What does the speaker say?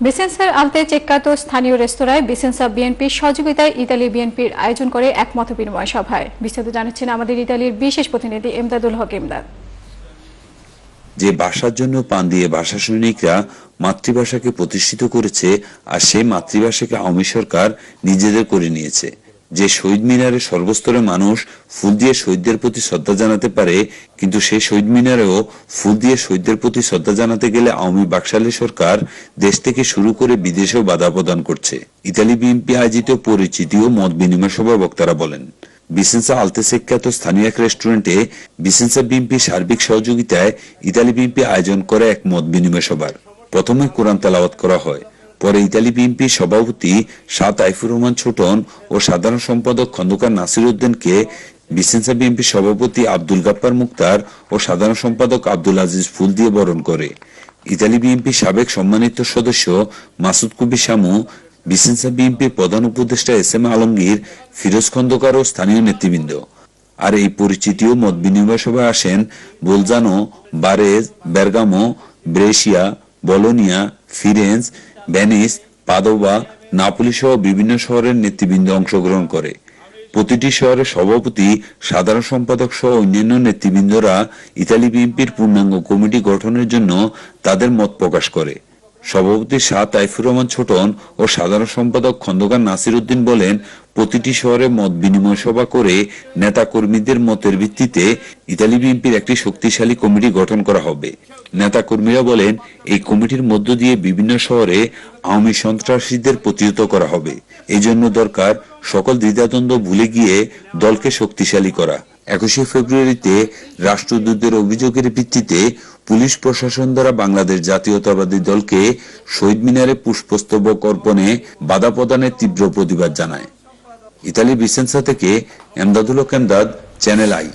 বিসেন্সার আলতে চেক্কাতো স্থানীয় রেস্তোরাঁয় বিসেন্সা বিএনপির সহযোগিতায় ইতালি বিএনপির আয়োজন করে এক মতবিনিময় সভায়। বিস্তারিত জানাচ্ছেন আমাদের ইতালির বিশেষ প্রতিনিধি এমদাদুল হক এমদাদ। যে ভাষার জন্য প্রাণ দিয়ে ভাষা সৈনিকরা মাতৃভাষাকে প্রতিষ্ঠিত করেছে, আর সেই মাতৃভাষাকে আওয়ামী সরকার নিজেদের করে নিয়েছে। যে শহীদ মিনারে সর্বস্তরের মানুষ ফুল দিয়ে শহীদদের প্রতি শ্রদ্ধা জানাতে পারে, কিন্তু সেই শহীদ মিনারেও ফুল দিয়ে শহীদদের প্রতি শ্রদ্ধা জানাতে গেলে আওয়ামী বাকশালী সরকার দেশ থেকে শুরু করে বিদেশেও বাধা প্রদান করছে। ইতালি বিএনপি আয়োজিত পরিচিতি ও মত বিনিময় সভায় বক্তারা বলেন, বিসেন্সা আলতেসেক্কাতো স্থানীয় এক রেস্টুরেন্টে বিসেন্সা বিএনপি সার্বিক সহযোগিতায় ইতালি বিএনপি আয়োজন করে এক মত বিনিময় সভার। প্রথমে কোরআন তেলাওয়াত করা হয়, পরে ইতালি বিএনপি সভাপতি শাহ তাইফুর রহমান ছোটন ও সাধারণ সম্পাদক খন্দকার নাসির উদ্দিনকে বিসেন্সা বিএনপি সভাপতি আব্দুল গাফফার মুখতার ও সাধারণ সম্পাদক আব্দুল আজিজ ফুল দিয়ে বরণ করে। ইতালি বিএনপি সাবেক সম্মানিত সদস্য মাসুদ কবির শামু, বিসেন্সা বিএনপির প্রধান উপদেষ্টা এস.এম. আলমগীর, ফিরোজ খন্দকার ও স্থানীয় নেতৃবৃন্দ। আর এই পরিচিতি ও মত বিনিময় সভায় আসেন Bolzano, Varese, Bergamo, Brescia, Bologna, Firenze, Venice, Padova, Napoli সহ বিভিন্ন শহরের নেতৃবৃন্দ অংশগ্রহণ করে। প্রতিটি শহরের সভাপতি, সাধারণ সম্পাদক সহ অন্যান্য নেতৃবৃন্দরা ইতালি বিএনপির পূর্ণাঙ্গ কমিটি গঠনের জন্য তাদের মত প্রকাশ করে। সভাপতি শাহ তাইফুর রহমান ছোটন ও সাধারণ সম্পাদক খন্দকার নাসির উদ্দিন বলেন, প্রতিটি শহরে মত বিনিময় সভা করে নেতা কর্মীদের মতের ভিত্তিতে ইতালি বিএনপির একটি শক্তিশালী কমিটি গঠন করা হবে। নেতা কর্মীরা বলেন, এই কমিটির মধ্য দিয়ে বিভিন্ন শহরে আওয়ামী সন্ত্রাসীদের প্রতিহত করা হবে। এই জন্য দরকার সকল দ্বিধাদ্বন্দ্ব ভুলে গিয়ে দলকে শক্তিশালী করা। 21 ফেব্রুয়ারিতে রাষ্ট্রদূতদের অভিযোগের ভিত্তিতে পুলিশ প্রশাসন দ্বারা বাংলাদেশ জাতীয়তাবাদী দলকে শহীদ মিনারে পুষ্পস্তবক অর্পণে বাধা প্রদানের তীব্র প্রতিবাদ জানায়। ইতালি বিসেন্সা থেকে এমদাদুল হক এমদাদ, চ্যানেল আই।